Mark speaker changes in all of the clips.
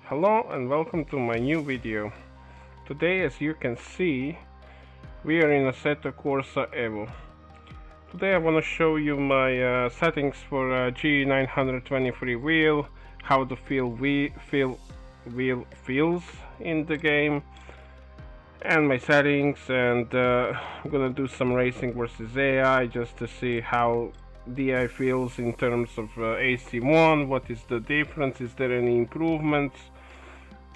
Speaker 1: Hello and welcome to my new video. Today, as you can see, we are in Assetto Corsa Evo. Today I want to show you my settings for G923 wheel, how the wheel feels in the game, and my settings, and I'm gonna do some racing versus AI just to see how DI feels in terms of AC1, what is the difference, is there any improvements.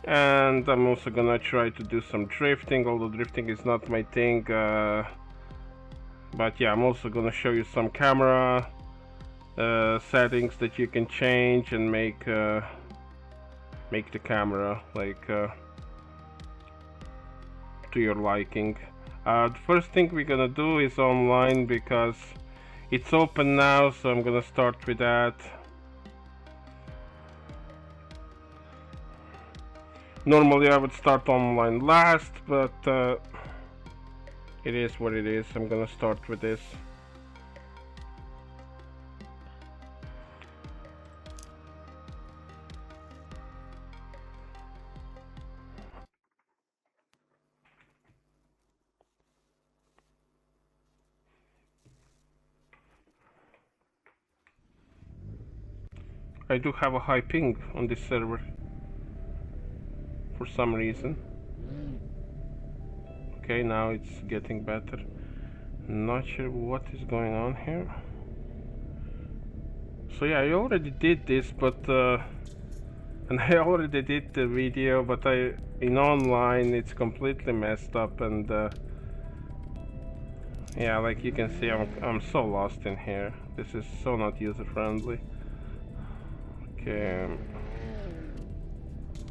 Speaker 1: And I'm also gonna try to do some drifting, although drifting is not my thing, but yeah, I'm also gonna show you some camera settings that you can change and make the camera like to your liking. The first thing we're gonna do is online because it's open now, so I'm gonna start with that. Normally I would start online last, but it is what it is. I'm gonna start with this. I do have a high ping on this server for some reason. Okay, now it's getting better. Not sure what is going on here. So yeah, I already did this, but and I already did the video, but in online it's completely messed up, and yeah, like you can see, I'm so lost in here. This is so not user friendly. Okay,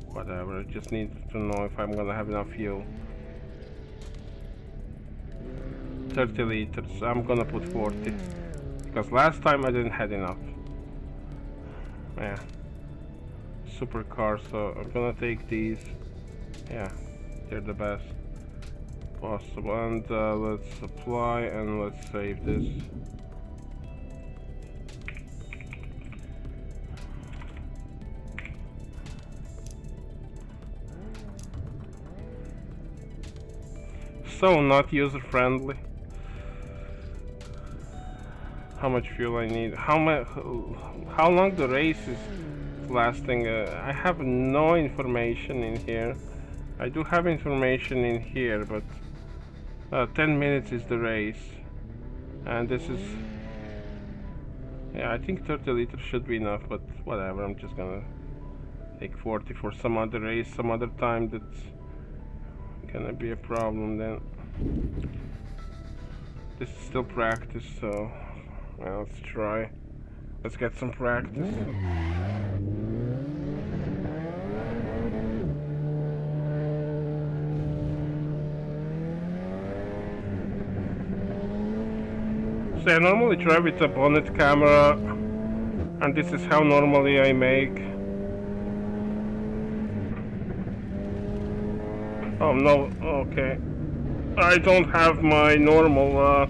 Speaker 1: whatever. I just need to know if I'm gonna have enough fuel. 30 liters. I'm gonna put 40 because last time I didn't have enough. Yeah, supercar. So I'm gonna take these. Yeah, they're the best possible. And let's apply and let's save this. So not user friendly. How much fuel I need? How long the race is lasting? I have no information in here. I do have information in here, but 10 minutes is the race, and this is, yeah, I think 30 liters should be enough, but whatever. I'm just gonna take 40 for some other race, some other time that's gonna be a problem then. This is still practice, so well, let's try. Let's get some practice. So I normally drive with a bonnet camera, and this is how normally I make. Oh no, okay. I don't have my normal,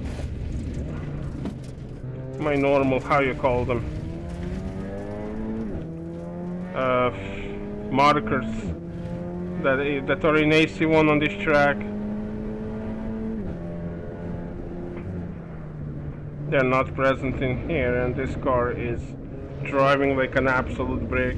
Speaker 1: how you call them? Markers that are in AC1 on this track. They're not present in here, and this car is driving like an absolute brick.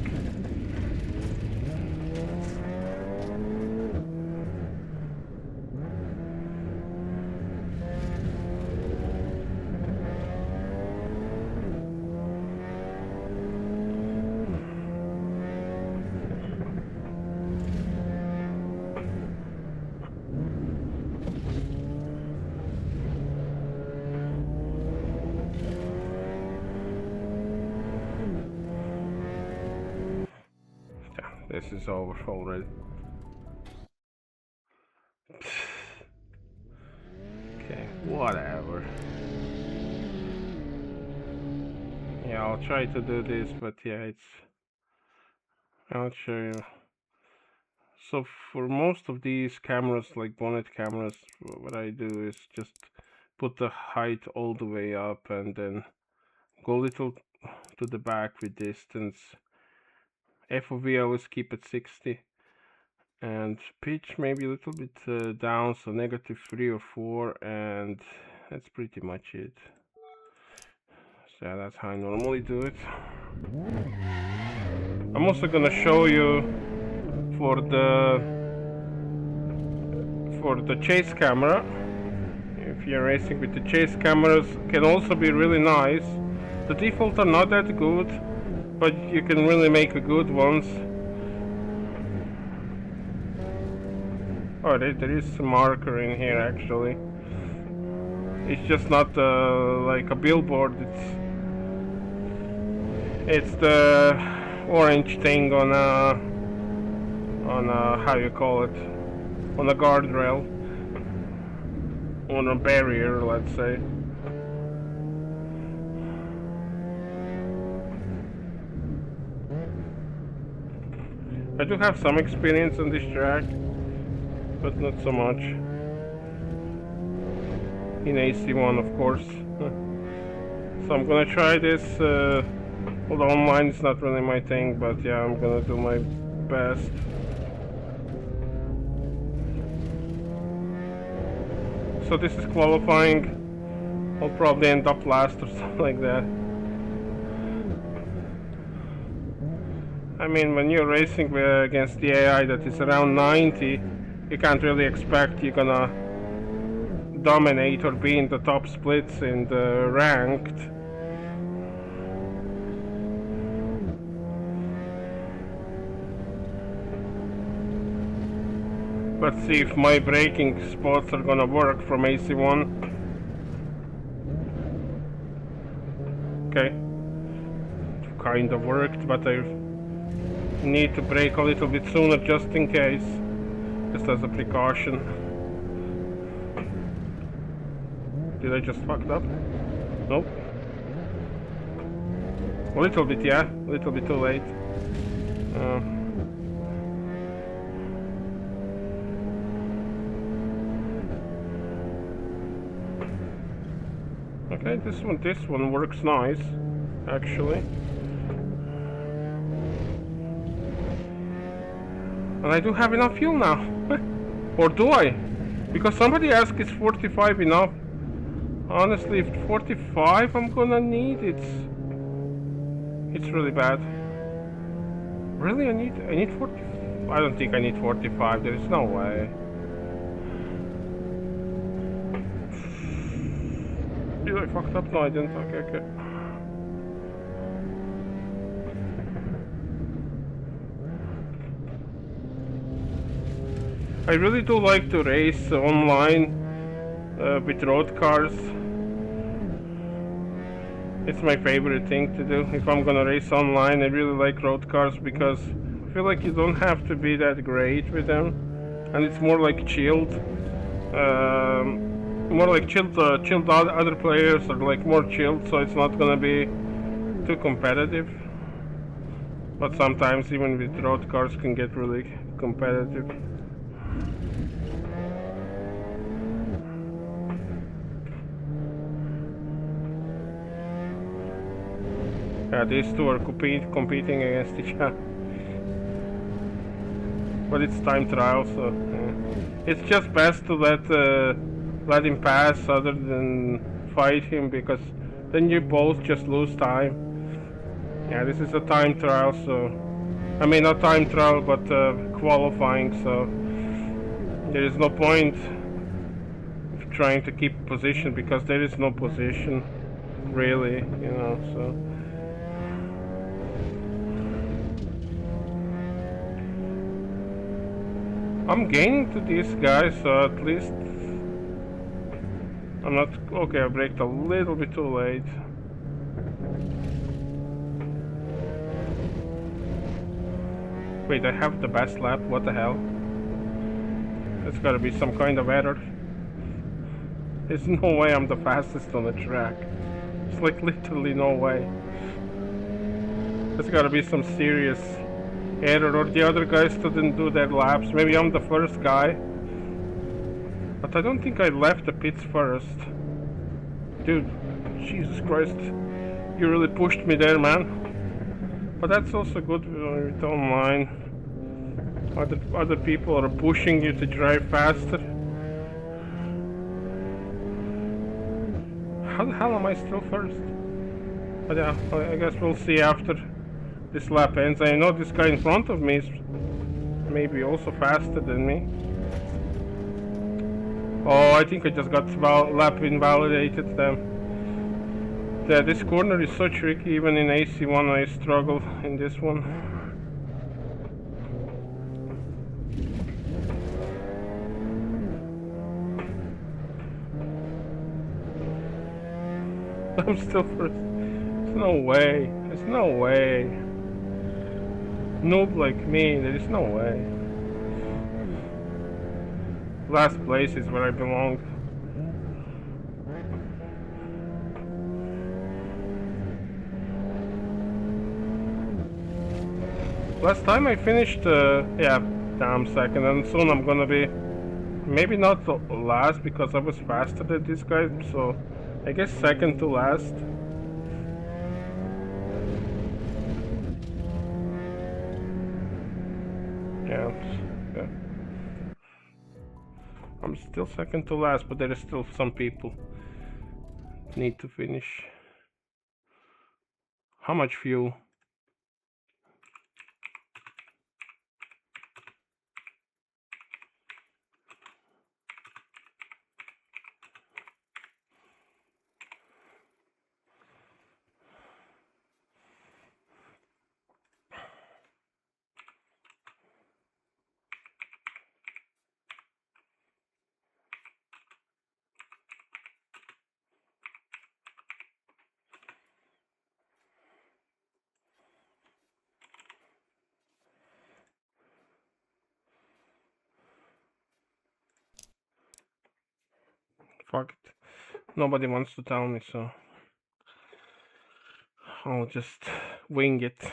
Speaker 1: This is over already. Okay, whatever. Yeah, I'll try to do this, but yeah, I'll show you. So for most of these cameras, like bonnet cameras, what I do is just put the height all the way up and then go a little to the back with distance. FOV I always keep at 60. And pitch maybe a little bit down, so -3 or 4, and that's pretty much it. So yeah, that's how I normally do it. I'm also gonna show you for the chase camera. If you're racing with the chase cameras, can also be really nice. The default are not that good, but you can really make a good ones. Oh, there is a marker in here actually. It's just not like a billboard. It's the orange thing on how you call it, on a guardrail, on a barrier, let's say. I do have some experience on this track, but not so much. In AC1, of course. So I'm gonna try this. Although online is not really my thing, but yeah, I'm gonna do my best. So this is qualifying. I'll probably end up last or something like that. I mean, when you're racing against the AI that is around 90, you can't really expect you're gonna dominate or be in the top splits in the ranked. Let's see if my braking spots are gonna work from AC1. Okay. Kind of worked, but I need to brake a little bit sooner just in case. Just as a precaution. Did I just fucked up? Nope. A little bit, yeah. A little bit too late. Okay, this one works nice, actually. And I do have enough fuel now. Or do I? Because somebody asked, is 45 enough? Honestly, if 45 I'm gonna need, it's really bad. Really, I need 40. I don't think I need 45. There is no way. Did I fucked up? No, I didn't. Okay. I really do like to race online with road cars. It's my favorite thing to do. If I'm gonna race online, I really like road cars because I feel like you don't have to be that great with them, and it's more like chilled. Chilled other players are like more chilled, so it's not gonna be too competitive. But sometimes even with road cars can get really competitive. Yeah, these two are competing against each other. But it's time trial, so yeah. It's just best to let him pass other than fight him, because then you both just lose time. Yeah, this is a time trial, so I mean not time trial, but qualifying, so there is no point of trying to keep position because there is no position really, you know, so. I'm gaining to these guys, so at least I'm not... Okay, I braked a little bit too late. Wait, I have the best lap? What the hell? There's gotta be some kind of error. There's no way I'm the fastest on the track. It's like literally no way. There's gotta be some serious error, or the other guys didn't do their laps. Maybe I'm the first guy, but I don't think I left the pits first. Dude, Jesus Christ, you really pushed me there, man. But that's also good with online. Other people are pushing you to drive faster. How the hell am I still first? But yeah, I guess we'll see after this lap ends. I know this guy in front of me is maybe also faster than me. Oh, I think I just got lap invalidated then. Yeah, this corner is so tricky. Even in AC1 I struggle in this one. I'm still first. There's no way. There's no way. Noob like me, there is no way. Last place is where I belong. Last time I finished, yeah, damn second, and soon I'm gonna be, maybe not the last because I was faster than this guy, so I guess second to last. Yeah. I'm still second to last, but there is still some people need to finish. How much fuel? Fuck it. Nobody wants to tell me, so I'll just wing it.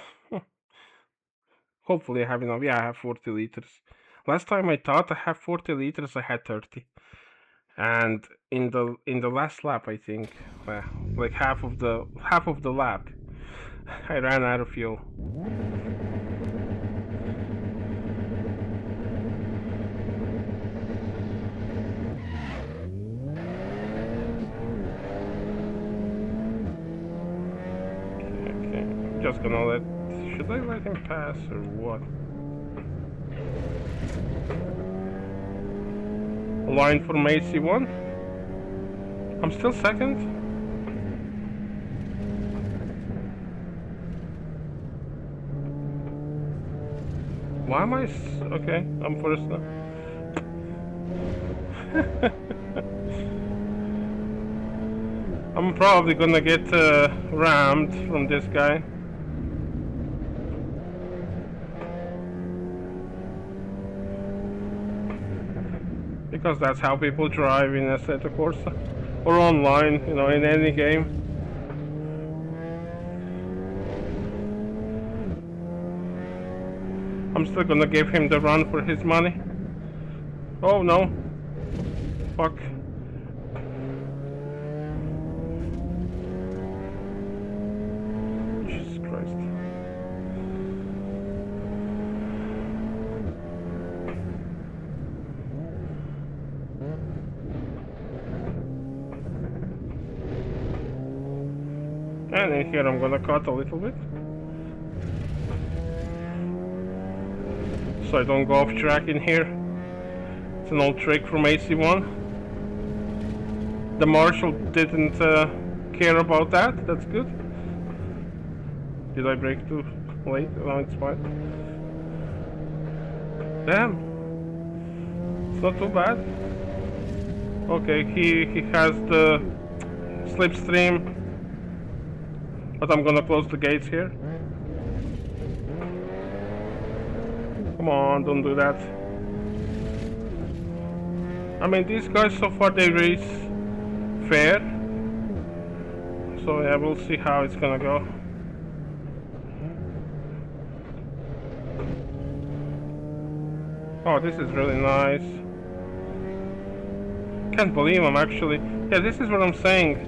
Speaker 1: Hopefully I have enough. Yeah, I have 40 liters. Last time I thought I have 40 liters, I had 30. And in the last lap, I think, like half of the lap, I ran out of fuel. Just gonna let. Should I let him pass or what? Line from AC1. I'm still second. Why am I? Okay, I'm first now. I'm probably gonna get rammed from this guy. Because that's how people drive in Assetto Corsa. Or online, you know, in any game. I'm still gonna give him the run for his money. Oh no. Fuck. Jesus Christ. And in here I'm gonna cut a little bit. So I don't go off track in here. It's an old trick from AC1. The marshal didn't care about that. That's good. Did I brake too late? No, it's fine. Damn. It's not too bad. Okay, he has the slipstream. But I'm gonna close the gates here. Come on, don't do that. I mean, these guys so far they race fair. So yeah, we'll see how it's gonna go. Oh, this is really nice. Can't believe I'm actually... Yeah, this is what I'm saying.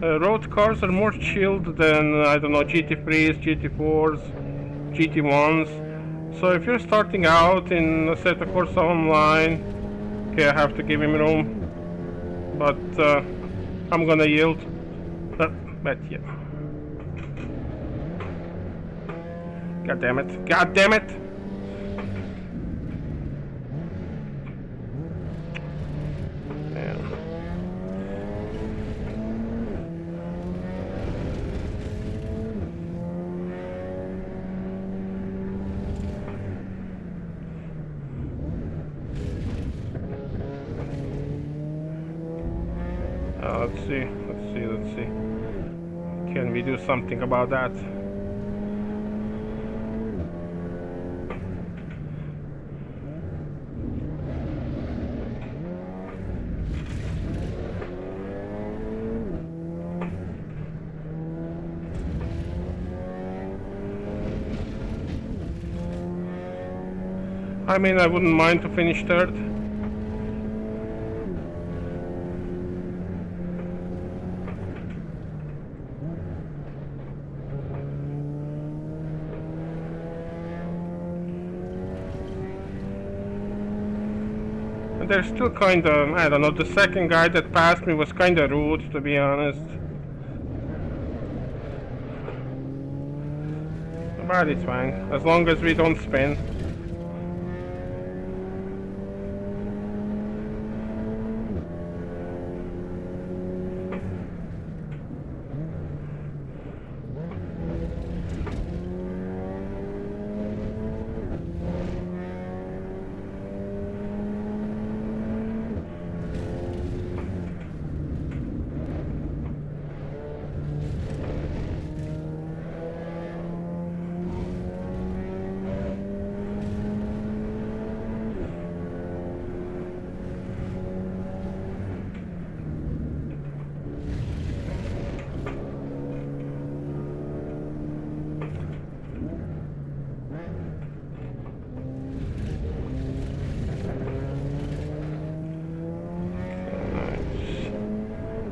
Speaker 1: Road cars are more chilled than, I don't know, GT3s, GT4s. GT1s. So if you're starting out in Assetto Corsa Online, okay, I have to give him room, but I'm gonna yield. But yeah. God damn it! God damn it! Let's see. Can we do something about that? I mean, I wouldn't mind to finish third. They're still kinda, I don't know, the second guy that passed me was kinda rude, to be honest. But it's fine, as long as we don't spin.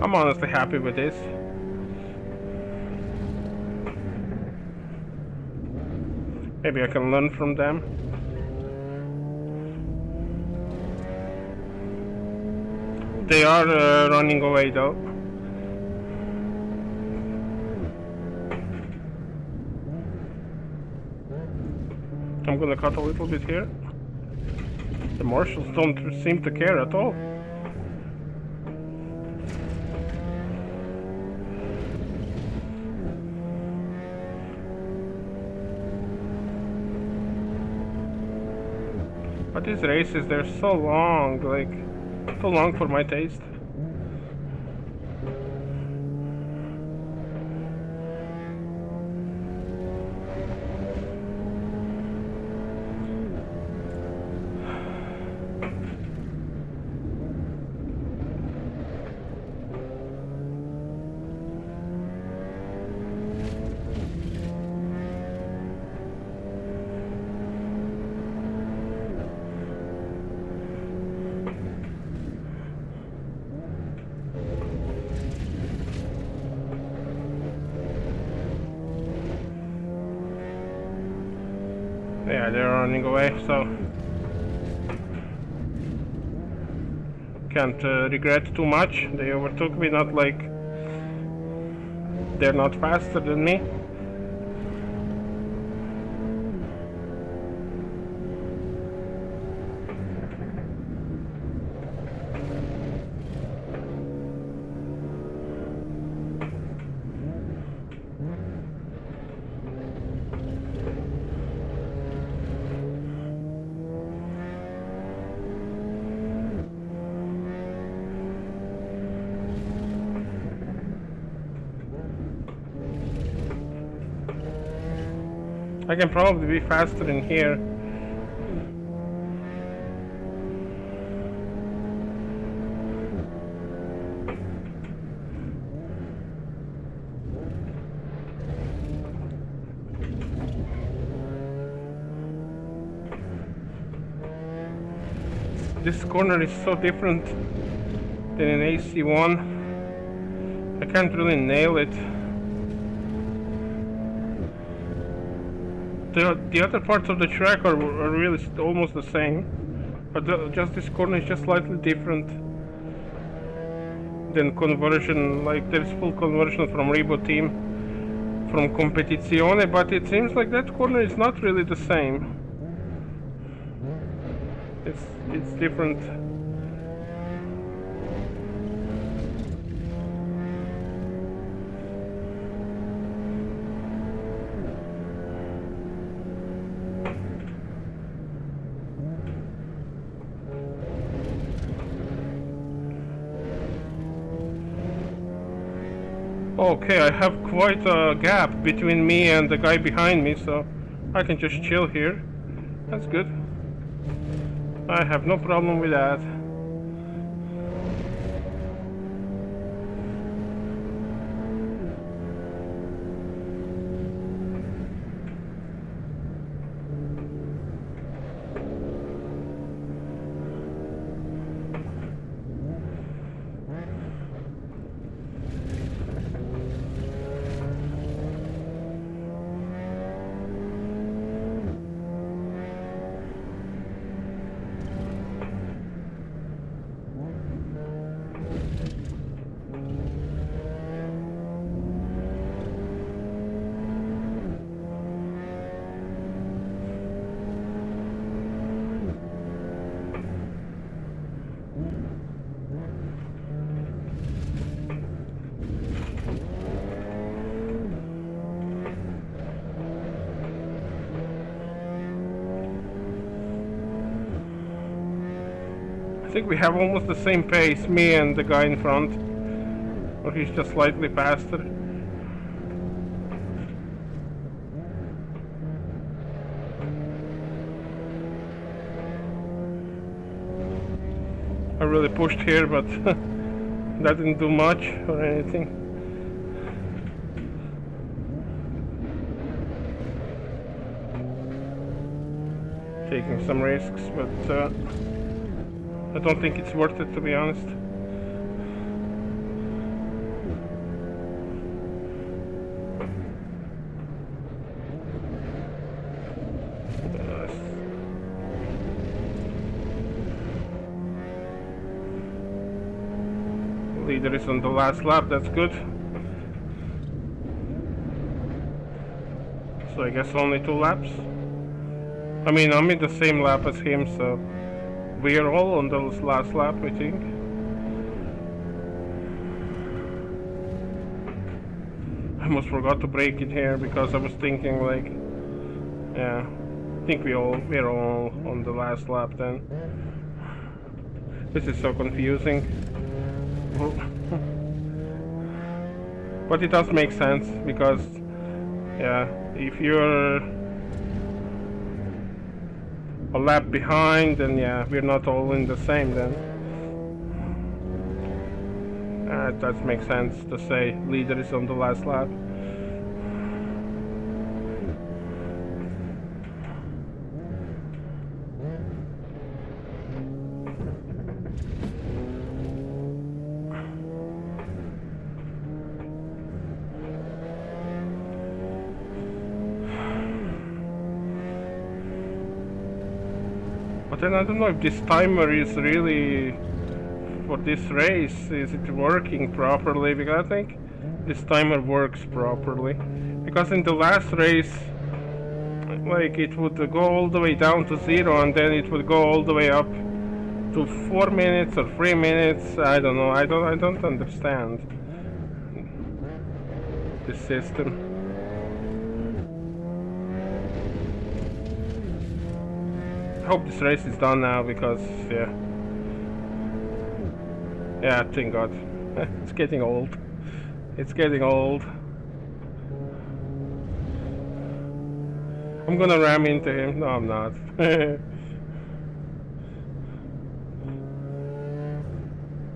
Speaker 1: I'm honestly happy with this. Maybe I can learn from them. They are running away though. I'm gonna cut a little bit here. The marshals don't seem to care at all. But these races, they're so long, like, too long for my taste. Yeah, they're running away, so can't regret too much. They overtook me, not like they're not faster than me. I can probably be faster in here. This corner is so different than in AC1. I can't really nail it. the other parts of the track are really almost the same, but just this corner is just slightly different than conversion. Like there's full conversion from Rebo team, from Competizione, but it seems like that corner is not really the same. It's different. Okay, I have quite a gap between me and the guy behind me, so I can just chill here. That's good. I have no problem with that. I think we have almost the same pace, me and the guy in front. Or he's just slightly faster. I really pushed here, but that didn't do much or anything. Taking some risks, but I don't think it's worth it, to be honest. Leader is on the last lap, that's good. So I guess only 2 laps. I mean, I'm in the same lap as him, so we are all on the last lap, I think. I almost forgot to brake it here because I was thinking like, yeah, I think we're all on the last lap then. This is so confusing. But it does make sense because, yeah, if you're a lap behind, then yeah, we're not all in the same then. It does make sense to say leader is on the last lap. But then I don't know if this timer is really for this race, is it working properly? Because I think this timer works properly. Because in the last race, like it would go all the way down to 0 and then it would go all the way up to 4 minutes or 3 minutes. I don't know. I don't understand this system. I hope this race is done now because, yeah, thank God. It's getting old. It's getting old. I'm gonna ram into him. No, I'm not.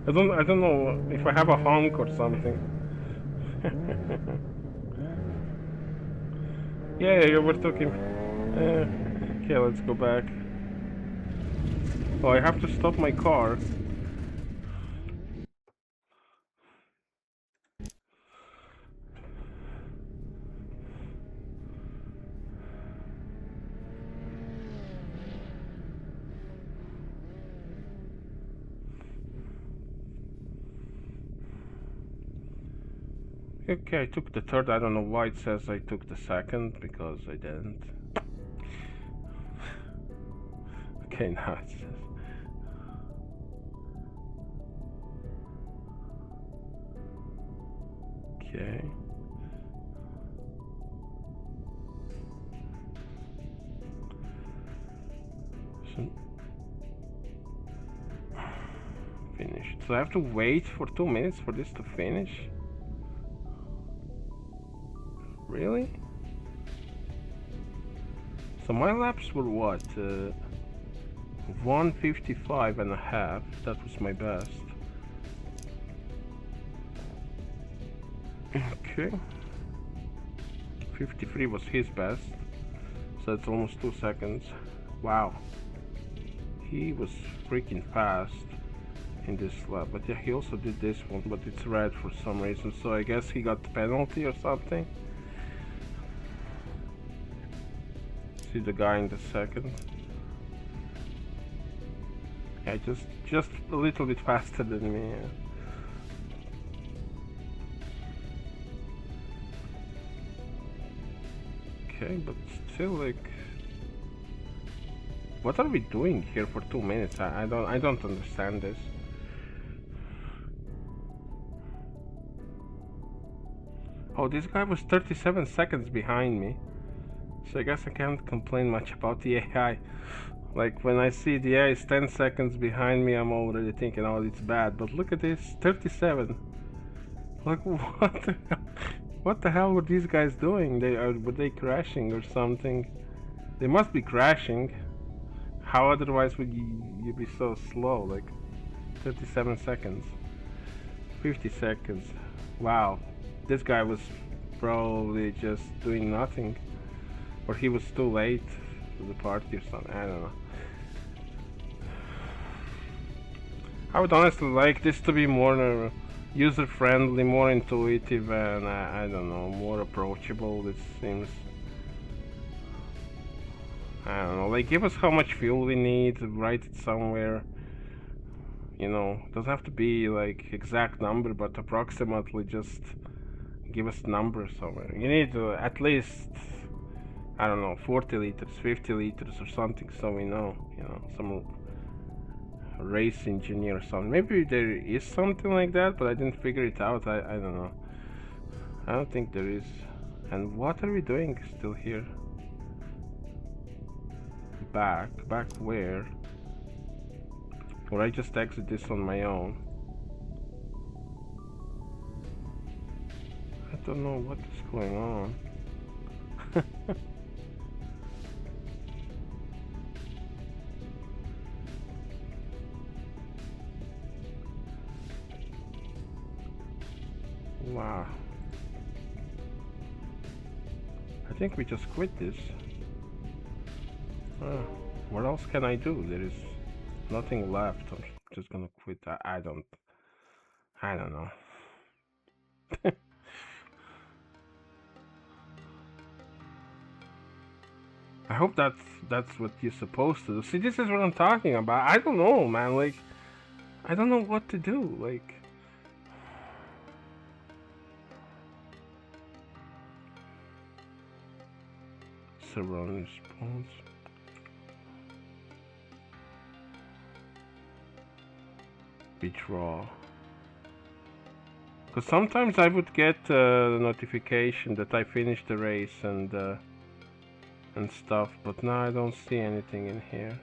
Speaker 1: I don't know if I have a honk or something. Yeah, you overtook him. Okay, let's go back. Oh, I have to stop my car. Okay, I took the third. I don't know why it says I took the second, because I didn't. Okay, now it says. Okay. So, finished. So I have to wait for 2 minutes for this to finish? Really? So my laps were what? 155 and a half. That was my best. Okay. 53 was his best. So it's almost 2 seconds. Wow. He was freaking fast in this lap. But yeah, he also did this one, but it's red for some reason. So I guess he got the penalty or something. See the guy in the second. Yeah, just a little bit faster than me. Yeah. Okay, but still, like, what are we doing here for 2 minutes? I don't understand this. Oh, this guy was 37 seconds behind me. So I guess I can't complain much about the AI. Like, when I see the AI is 10 seconds behind me, I'm already thinking, oh, it's bad. But look at this, 37. Like, what the hell? What the hell were these guys doing? Were they crashing or something? They must be crashing. How otherwise would you be so slow? Like, 37 seconds. 50 seconds. Wow. This guy was probably just doing nothing. Or he was too late to the party or something. I don't know. I would honestly like this to be more user-friendly, more intuitive, and I don't know, more approachable. This seems, I don't know, like, give us how much fuel we need, write it somewhere. You know, doesn't have to be like exact number, but approximately just give us number somewhere. You need at least, I don't know, 40 liters, 50 liters or something, so we know, you know, some race engineer or something. Maybe there is something like that, but I didn't figure it out. I don't know. I don't think there is. And what are we doing still here? Back where? Or I just exit this on my own? I don't know what is going on. Wow. I think we just quit this. What else can I do? There is nothing left. I'm just gonna quit. I don't know. I hope that's what you're supposed to do. See, this is what I'm talking about. I don't know, man. Like, I don't know what to do. Like, surround response. Withdraw. Because sometimes I would get the notification that I finished the race and stuff, but now I don't see anything in here.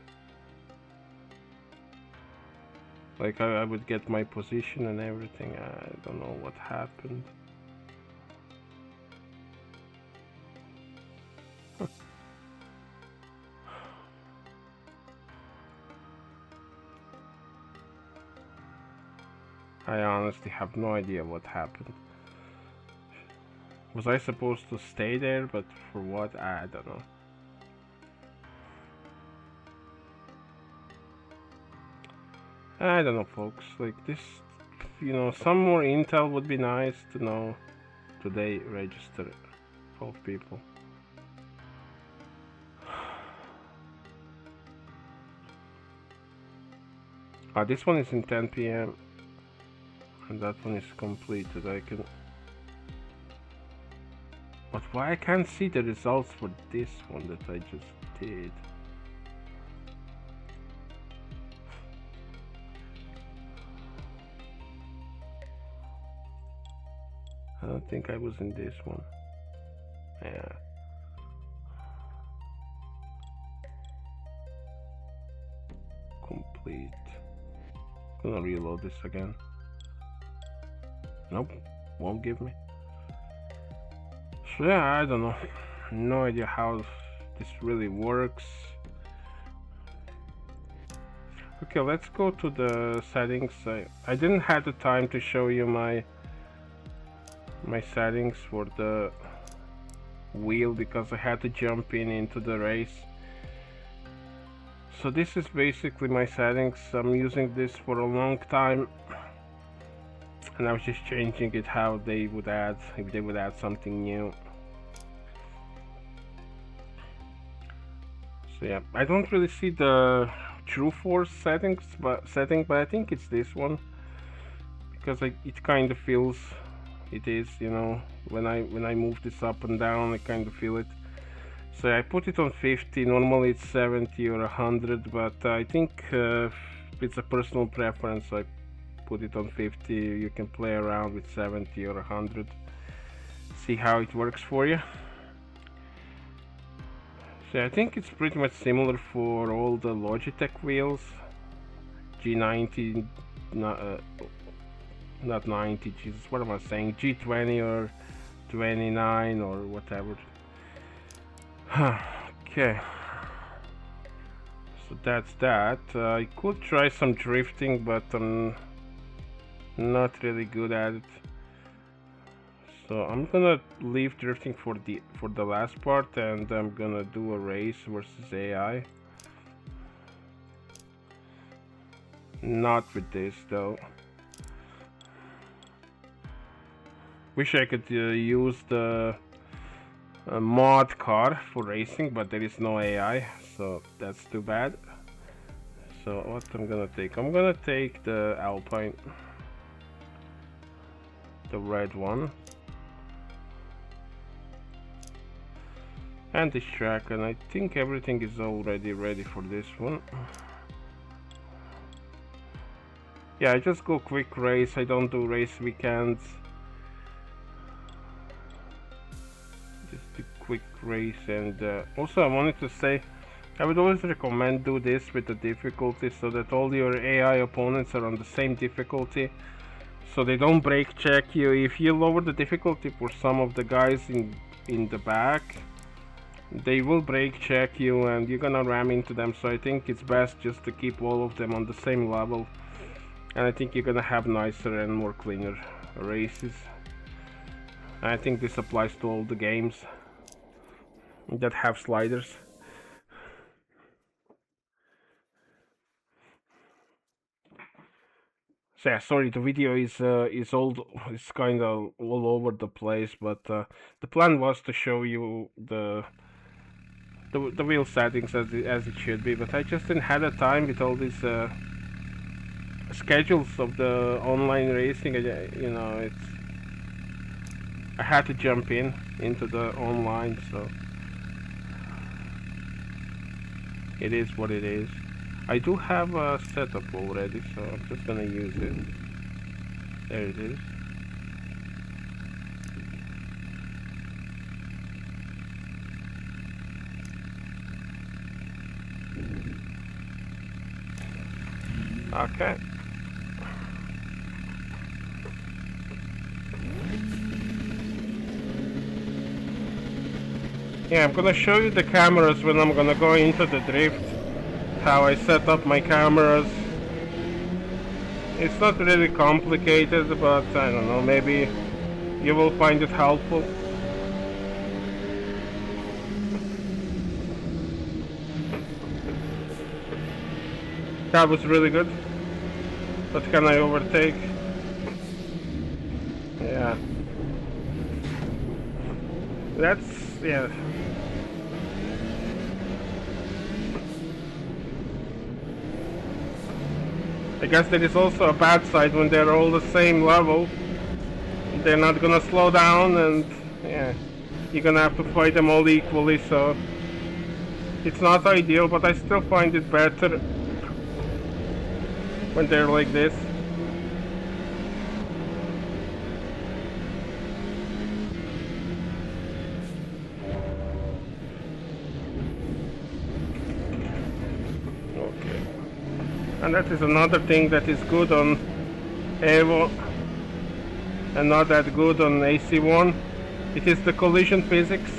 Speaker 1: Like, I would get my position and everything. I don't know what happened. I honestly have no idea what happened. Was I supposed to stay there, but for what? I don't know. I don't know, folks. Like, this, you know, some more intel would be nice to know. Today, register 12 people. This one is in 10 p.m. and that one is completed. I can But why I can't see the results for this one that I just did? I don't think I was in this one. Yeah. Complete. Gonna reload this again. Nope, won't give me. So yeah, I don't know. No idea how this really works. Okay, let's go to the settings. I didn't have the time to show you my settings for the wheel because I had to jump into the race. So this is basically my settings. I'm using this for a long time, and I was just changing it how they would add, if they would add something new. So yeah, I don't really see the true force setting, but I think it's this one because it kind of feels it is, you know, when I move this up and down, I kind of feel it. So I put it on 50. Normally it's 70 or 100, but I think it's a personal preference. I put it on 50. You can play around with 70 or 100. See how it works for you. So I think it's pretty much similar for all the Logitech wheels. G90, not 90, Jesus, what am I saying? G20 or 29 or whatever. Okay, so that's that. I could try some drifting, but I'm not really good at it. So I'm gonna leave drifting for the last part, and I'm gonna do a race versus AI. Not with this though. Wish I could use the mod car for racing, but there is no AI, so that's too bad. So what I'm gonna take? I'm gonna take the Alpine, the red one, and this track, and I think everything is already ready for this one. Yeah, I just go quick race. I don't do race weekends. Quick race. And also I wanted to say I would always recommend do this with the difficulty so that all your AI opponents are on the same difficulty, so they don't brake check you. If you lower the difficulty for some of the guys in the back, they will brake check you and you're gonna ram into them. So I think it's best just to keep all of them on the same level, and I think you're gonna have nicer and more cleaner races. And I think this applies to all the games that have sliders. So yeah, sorry, the video is kind of all over the place, but the plan was to show you the wheel settings as it should be, but I just didn't have the time with all these schedules of the online racing. You know, I had to jump into the online, so it is what it is. I do have a setup already, so I'm just gonna use it. There it is. Okay. Yeah, I'm gonna show you the cameras when I'm gonna go into the drift, how I set up my cameras. It's not really complicated, but I don't know, maybe you will find it helpful. That was really good. But can I overtake? Yeah. Yeah. I guess there is also a bad side when they're all the same level. They're not gonna slow down, and yeah, you're gonna have to fight them all equally, so it's not ideal, but I still find it better when they're like this. Okay. And that is another thing that is good on Evo and not that good on AC1. It is the collision physics.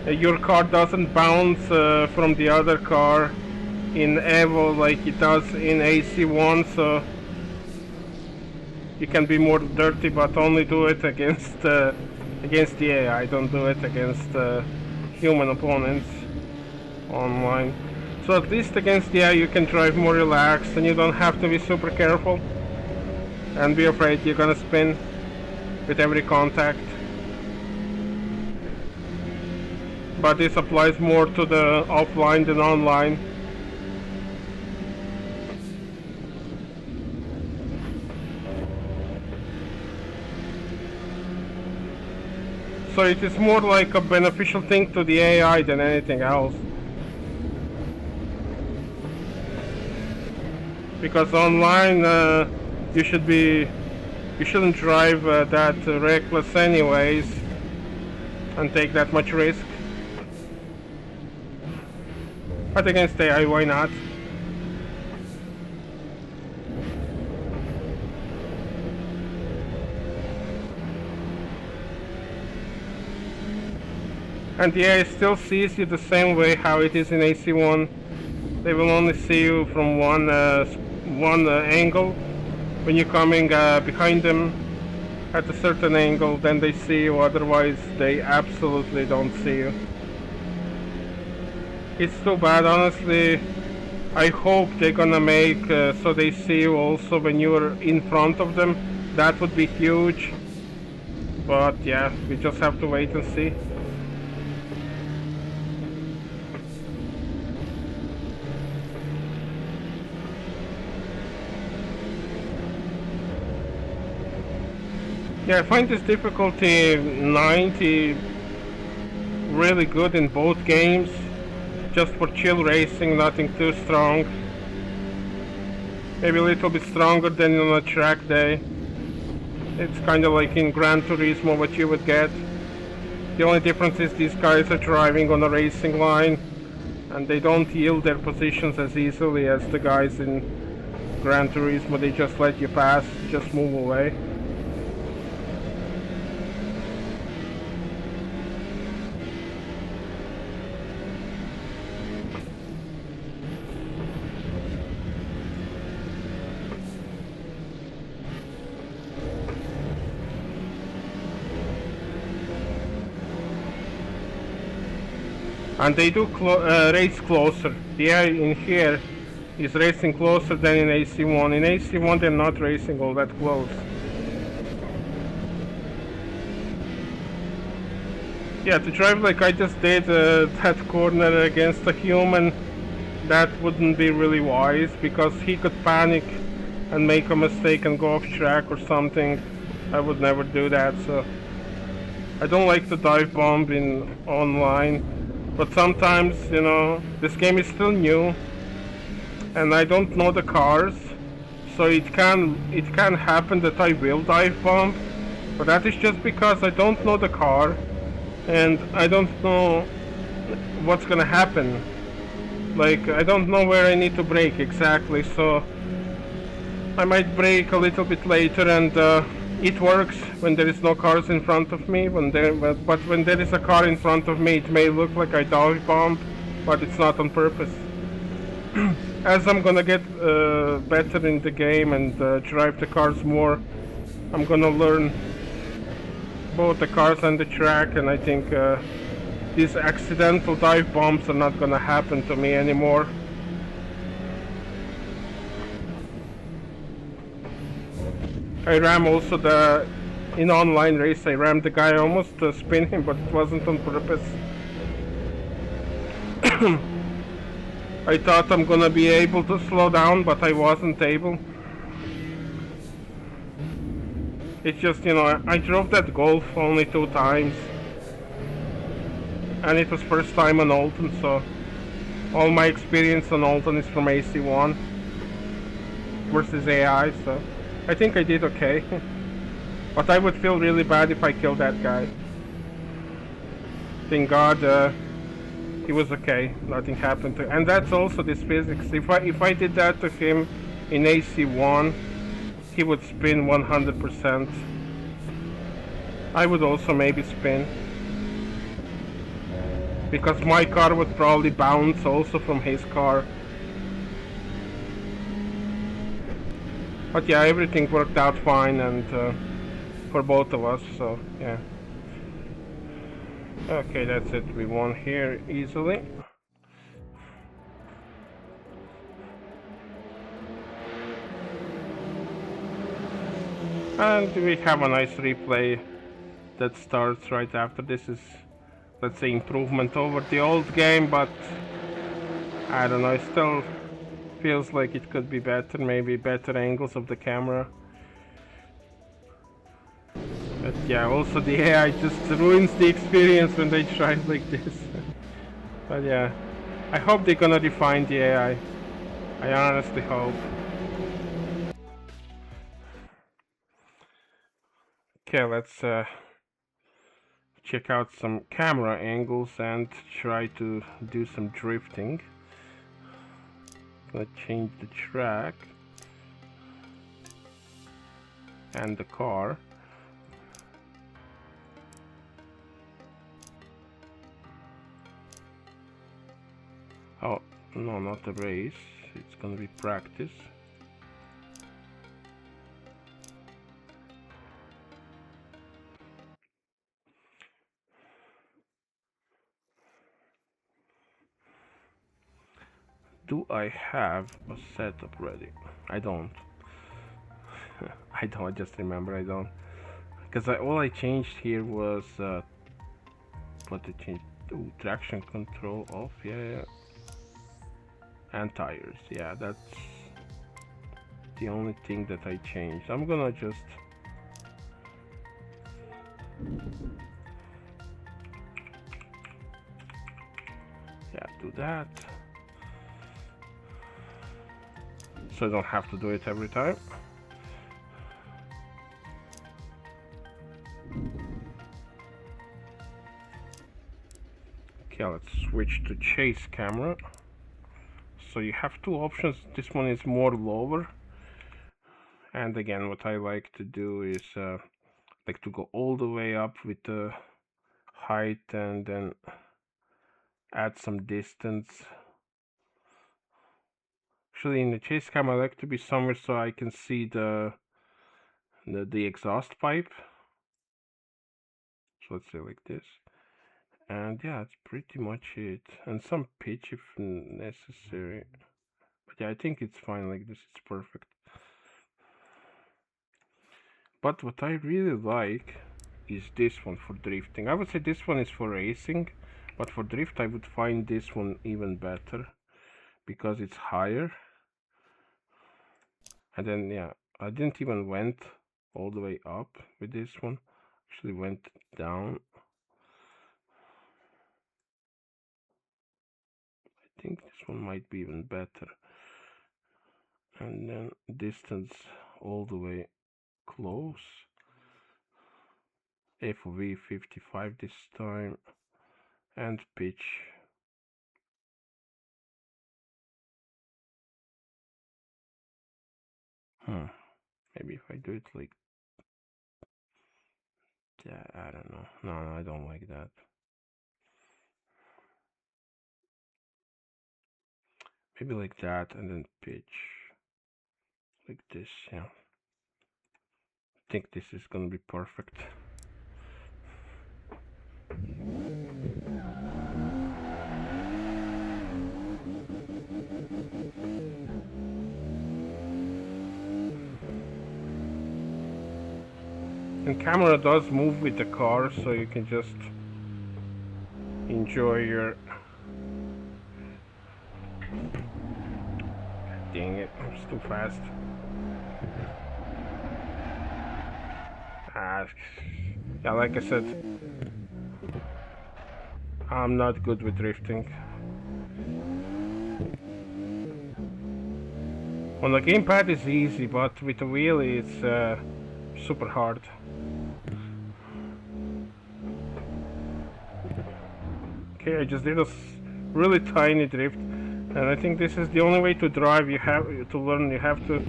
Speaker 1: Your car doesn't bounce from the other car in Evo like it does in AC1, so you can be more dirty, but only do it against the AI. Don't do it against human opponents online. So at least against the AI you can drive more relaxed and you don't have to be super careful and be afraid you're gonna spin with every contact. But this applies more to the offline than online. So it is more like a beneficial thing to the AI than anything else. Because online you shouldn't drive that reckless anyways and take that much risk. But against AI, why not? And the AI still sees you the same way how it is in AC1. They will only see you from one angle. When you're coming behind them at a certain angle, then they see you, otherwise they absolutely don't see you. It's too bad, honestly. I hope they're gonna make so they see you also when you're in front of them. That would be huge. But yeah, we just have to wait and see. Yeah, I find this difficulty 90 really good in both games. Just for chill racing, nothing too strong. Maybe a little bit stronger than on a track day. It's kind of like in Gran Turismo what you would get. The only difference is these guys are driving on a racing line and they don't yield their positions as easily as the guys in Gran Turismo. They just let you pass, just move away. And they do race closer. The AI in here is racing closer than in AC1. In AC1 they're not racing all that close. Yeah, to drive like I just did that corner against a human, that wouldn't be really wise, because he could panic and make a mistake and go off track or something. I would never do that, so I don't like to dive bomb in online. But sometimes, you know, this game is still new and I don't know the cars, so it can happen that I will dive bomb, but that is just because I don't know the car and I don't know what's gonna happen. Like, I don't know where I need to brake exactly, so I might brake a little bit later, and it works when there is no cars in front of me. But when there is a car in front of me, it may look like I dive bomb, but it's not on purpose. As I'm gonna get better in the game and drive the cars more, I'm gonna learn both the cars and the track, and I think these accidental dive bombs are not gonna happen to me anymore. I ram also in online race, I rammed the guy, almost spin him, but it wasn't on purpose. I thought I'm gonna be able to slow down, but I wasn't able. It's just, you know, I drove that Golf only 2 times, and it was first time on Alton, so all my experience on Alton is from AC1 versus AI, so I think I did okay. But I would feel really bad if I killed that guy. Thank God he was okay. Nothing happened to him. And that's also this physics. If I did that to him in AC1, he would spin 100%. I would also maybe spin, because my car would probably bounce also from his car. But yeah, everything worked out fine, and for both of us, so yeah. Okay, that's it. We won here easily. And we have a nice replay that starts right after. This is, let's say, improvement over the old game, but I don't know, it still feels like it could be better, maybe better angles of the camera. But yeah, also the AI just ruins the experience when they try like this. But yeah, I hope they're gonna refine the AI. I honestly hope. Okay, let's check out some camera angles and try to do some drifting. Gonna change the track and the car. Oh, no, not a race. It's gonna be practice. Do I have a setup ready? I don't. I don't, I just remember I don't. Because all I changed here was, what I changed? Ooh, traction control off, yeah. And tires, yeah, that's the only thing that I changed. I'm gonna just do that, so I don't have to do it every time. Okay, let's switch to chase camera. So you have two options. This one is more lower, and again, what I like to do is like to go all the way up with the height and then add some distance. Actually, in the chase cam, I like to be somewhere so I can see the exhaust pipe. So let's say like this. And yeah, that's pretty much it. And some pitch if necessary. But yeah, I think it's fine like this. It's perfect. But what I really like is this one for drifting. I would say this one is for racing, but for drift I would find this one even better because it's higher. And then yeah, I didn't even went all the way up with this one. Actually went down. I think this one might be even better. And then distance all the way close. FOV 55 this time. And pitch. Maybe if I do it like that, I don't know. No, I don't like that. Maybe like that and then pitch. Like this, yeah. I think this is gonna be perfect. And camera does move with the car, so you can just enjoy your... God, dang it, I'm too fast. Okay, let's switch to chase camera. So you have two options. This one is for racing, but for drift I would find this one even better because it's higher. And then yeah, distance all the way close. FOV 55 this time. And pitch. Maybe if I do it like... Ah, yeah, like I said, I'm not good with drifting. On the gamepad it's easy, but with the wheel it's super hard. Okay, I just did a really tiny drift, and I think this is the only way to drive. You have to learn. You have to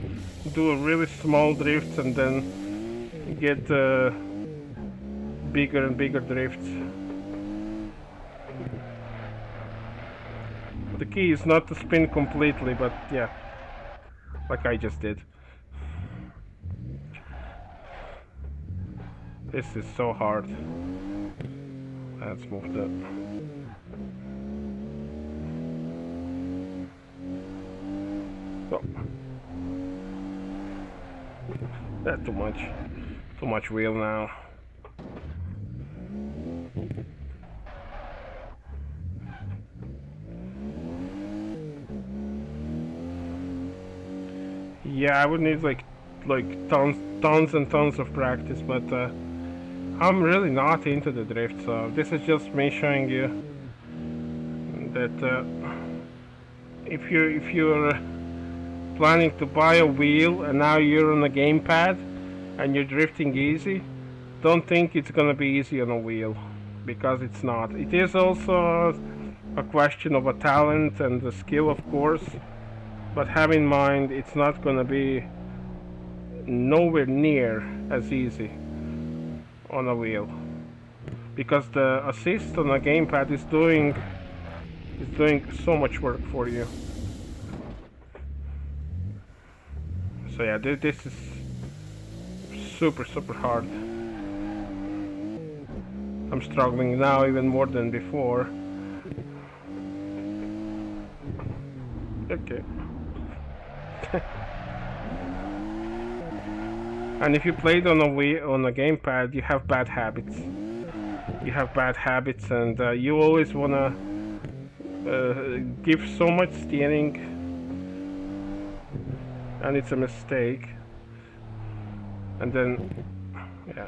Speaker 1: do a really small drift and then get bigger and bigger drifts. The key is not to spin completely, but yeah, like I just did. This is so hard. Let's move that. Oh. That's too much. Too much wheel now. Yeah, I would need like tons and tons of practice, but I'm really not into the drift, so this is just me showing you that if you're planning to buy a wheel and now you're on a gamepad and you're drifting easy, don't think it's gonna be easy on a wheel, because it's not. It is also a question of a talent and a skill, of course, but have in mind it's not gonna be nowhere near as easy on a wheel, because the assist on a gamepad is doing so much work for you. So yeah, this is super hard. I'm struggling now even more than before. Okay. And if you played on a gamepad, you have bad habits. You have bad habits, and you always wanna give so much steering, and it's a mistake. And then, yeah.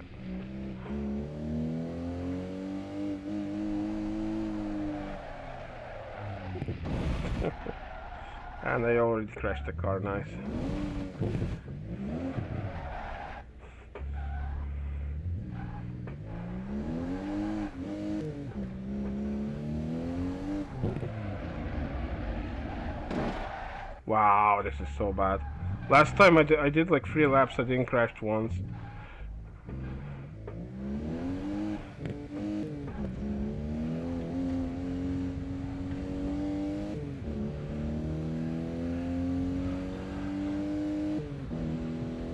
Speaker 1: And I already crashed the car, nice. Wow, this is so bad. Last time I did like 3 laps, I didn't crash once.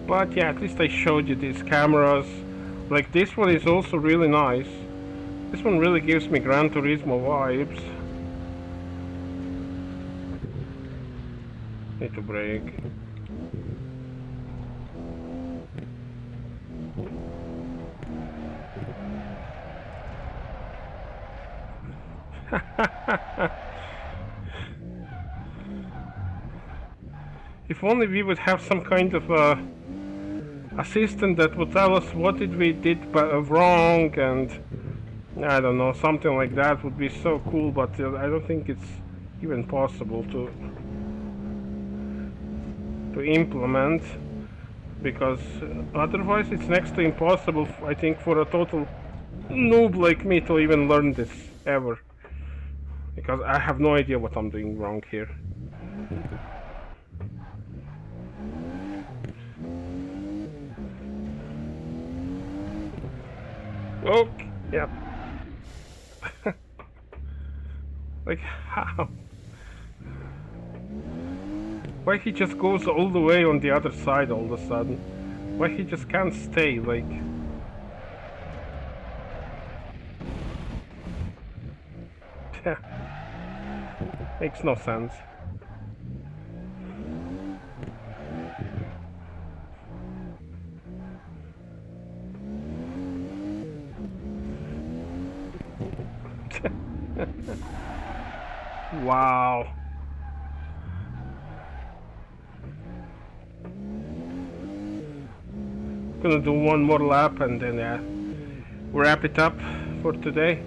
Speaker 1: But yeah, at least I showed you these cameras. Like this one is also really nice. This one really gives me Gran Turismo vibes. Need to brake. If only we would have some kind of assistant that would tell us what we did wrong, and I don't know, something like that would be so cool, but I don't think it's even possible to implement, because otherwise it's next to impossible, I think, for a total noob like me to even learn this ever, because I have no idea what I'm doing wrong here. Okay, yeah. Like, how? Why he just goes all the way on the other side all of a sudden? Why he just can't stay, like... Makes no sense. Wow. Gonna do one more lap and then wrap it up for today.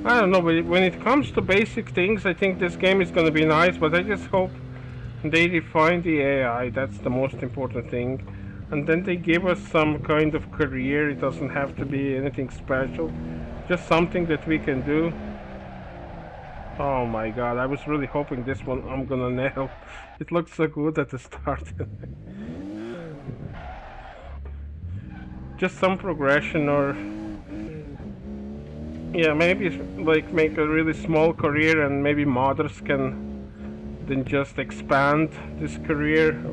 Speaker 1: I don't know, but when it comes to basic things, I think this game is gonna be nice, but I just hope they refine the AI. That's the most important thing. And then they give us some kind of career. It doesn't have to be anything special, just something that we can do. Oh my god, I was really hoping this one I'm gonna nail. It looked so good at the start. Just some progression, or yeah, maybe like make a really small career and maybe modders can then just expand this career.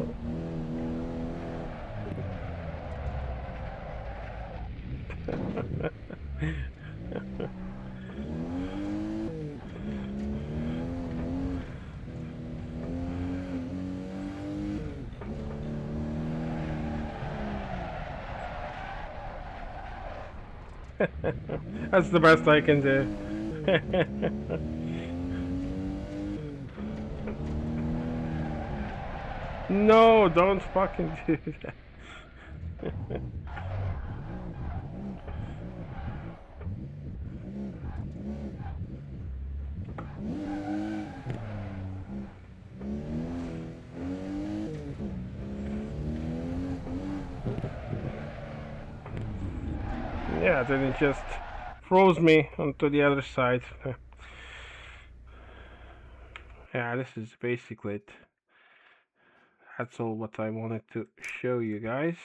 Speaker 1: That's the best I can do. No, don't fucking do that. Yeah, then it just throws me onto the other side. Yeah, this is basically it. That's all what I wanted to show you guys.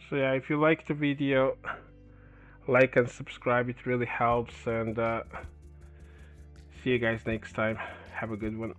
Speaker 1: So yeah, if you like the video, like and subscribe, it really helps, and see you guys next time. Have a good one.